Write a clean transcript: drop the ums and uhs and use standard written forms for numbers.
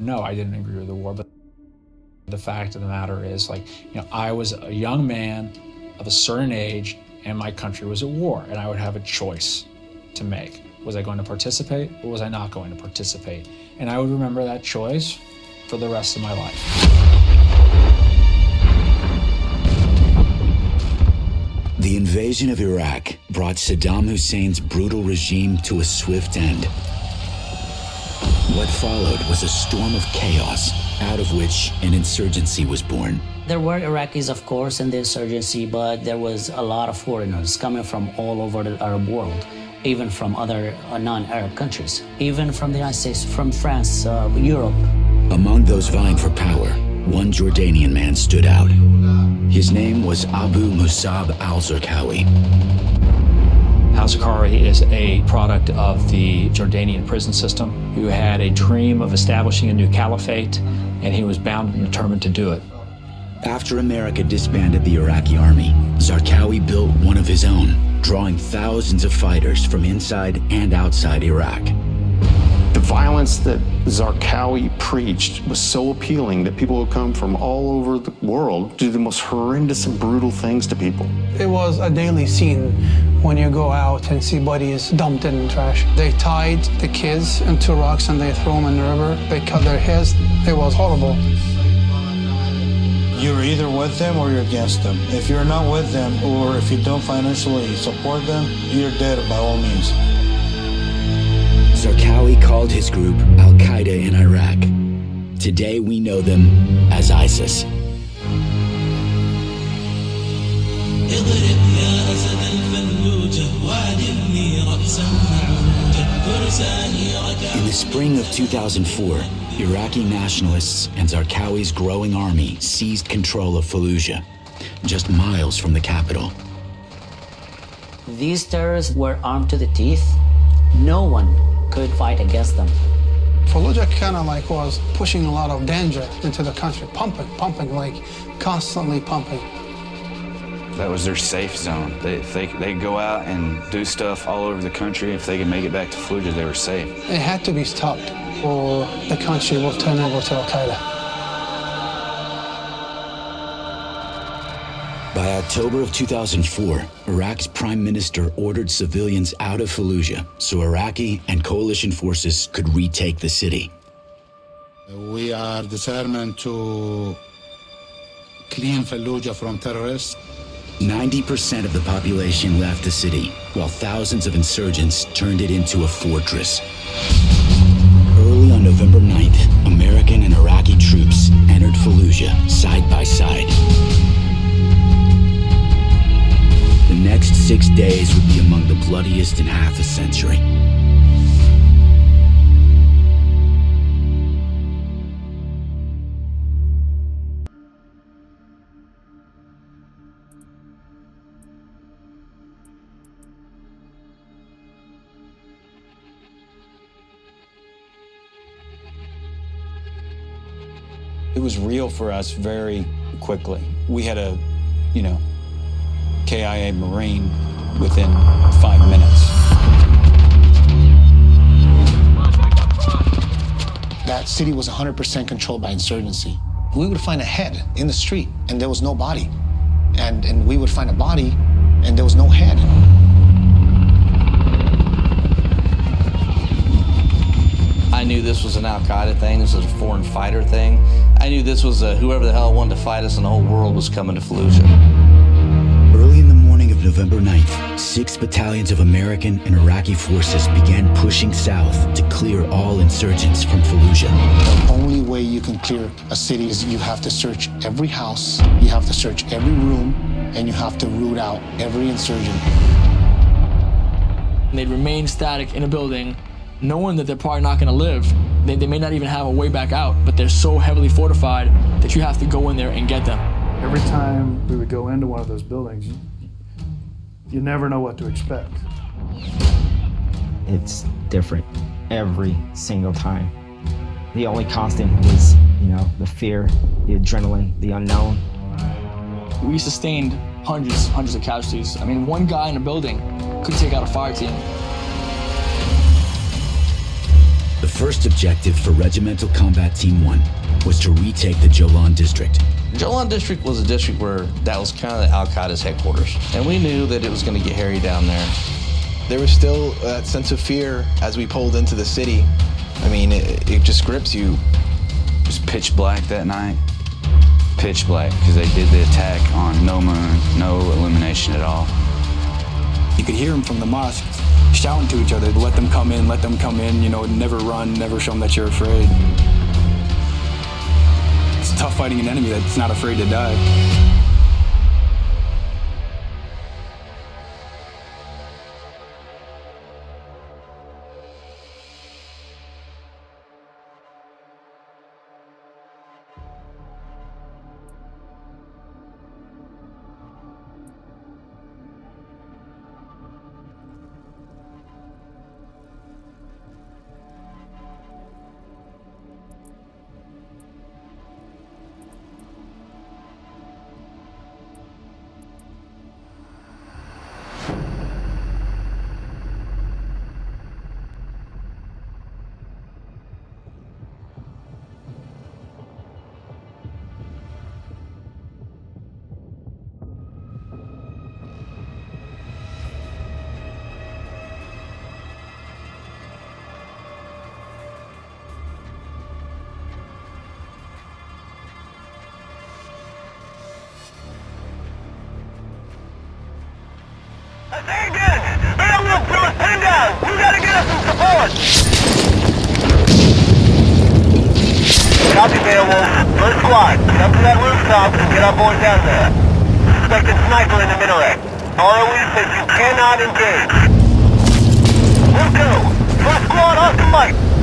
No, I didn't agree with the war, but the fact of the matter is, I was a young man of a certain age and my country was at war, and I would have a choice to make. Was I going to participate or was I not going to participate? And I would remember that choice for the rest of my life. The invasion of Iraq brought Saddam Hussein's brutal regime to a swift end. What followed was a storm of chaos, out of which an insurgency was born. There were Iraqis, of course, in the insurgency, but there was a lot of foreigners coming from all over the Arab world, even from other non-Arab countries, even from the United States, from France, Europe. Among those vying for power, one Jordanian man stood out. His name was Abu Musab al-Zarqawi. Al-Zarqawi is a product of the Jordanian prison system, who had a dream of establishing a new caliphate, and he was bound and determined to do it. After America disbanded the Iraqi army, Zarqawi built one of his own, drawing thousands of fighters from inside and outside Iraq. The violence that Zarqawi preached was so appealing that people would come from all over the world do the most horrendous and brutal things to people. It was a daily scene when you go out and see bodies dumped in trash. They tied the kids into rocks and they threw them in the river. They cut their heads. It was horrible. You're either with them or you're against them. If you're not with them, or if you don't financially support them, you're dead by all means. Zarqawi called his group Al-Qaeda in Iraq. Today we know them as ISIS. In the spring of 2004, Iraqi nationalists and Zarqawi's growing army seized control of Fallujah, just miles from the capital. These terrorists were armed to the teeth. No one could fight against them. Fallujah kind of was pushing a lot of danger into the country, pumping, constantly pumping. That was their safe zone. They go out and do stuff all over the country. If they could make it back to Fallujah, they were safe. It had to be stopped, or the country will turn over to Al-Qaeda. By October of 2004, Iraq's prime minister ordered civilians out of Fallujah so Iraqi and coalition forces could retake the city. We are determined to clean Fallujah from terrorists. 90% of the population left the city, while thousands of insurgents turned it into a fortress. Early on November 9th, American and Iraqi troops entered Fallujah side by side. The next 6 days would be among the bloodiest in half a century. It was real for us very quickly. We had a, KIA Marine within 5 minutes. That city was 100% controlled by insurgency. We would find a head in the street and there was no body. And we would find a body and there was no head. I knew this was an Al-Qaeda thing, this was a foreign fighter thing. I knew this was whoever the hell wanted to fight us in the whole world was coming to Fallujah. Early in the morning of November 9th, 6 battalions of American and Iraqi forces began pushing south to clear all insurgents from Fallujah. The only way you can clear a city is you have to search every house, you have to search every room, and you have to root out every insurgent. They'd remain static in a building, knowing that they're probably not going to live. They may not even have a way back out, but they're so heavily fortified that you have to go in there and get them. Every time we would go into one of those buildings, you never know what to expect. It's different every single time. The only constant was, the fear, the adrenaline, the unknown. We sustained hundreds of casualties. I mean, one guy in a building could take out a fire team. The first objective for Regimental Combat Team 1 was to retake the Jolan district. Jolan district was a district where that was kind of Al-Qaeda's headquarters. And we knew that it was going to get hairy down there. There was still that sense of fear as we pulled into the city. I mean, it just grips you. It was pitch black that night. Pitch black, because they did the attack on no moon, no illumination at all. You could hear them from the mosque shouting to each other, let them come in, you know, never run, never show them that you're afraid. It's tough fighting an enemy that's not afraid to die. Copy, Beowulf. First squad, get up to that rooftop and get our boys down there. Suspected sniper in the minaret. ROE says you cannot engage. Let's go. First squad, off the mic.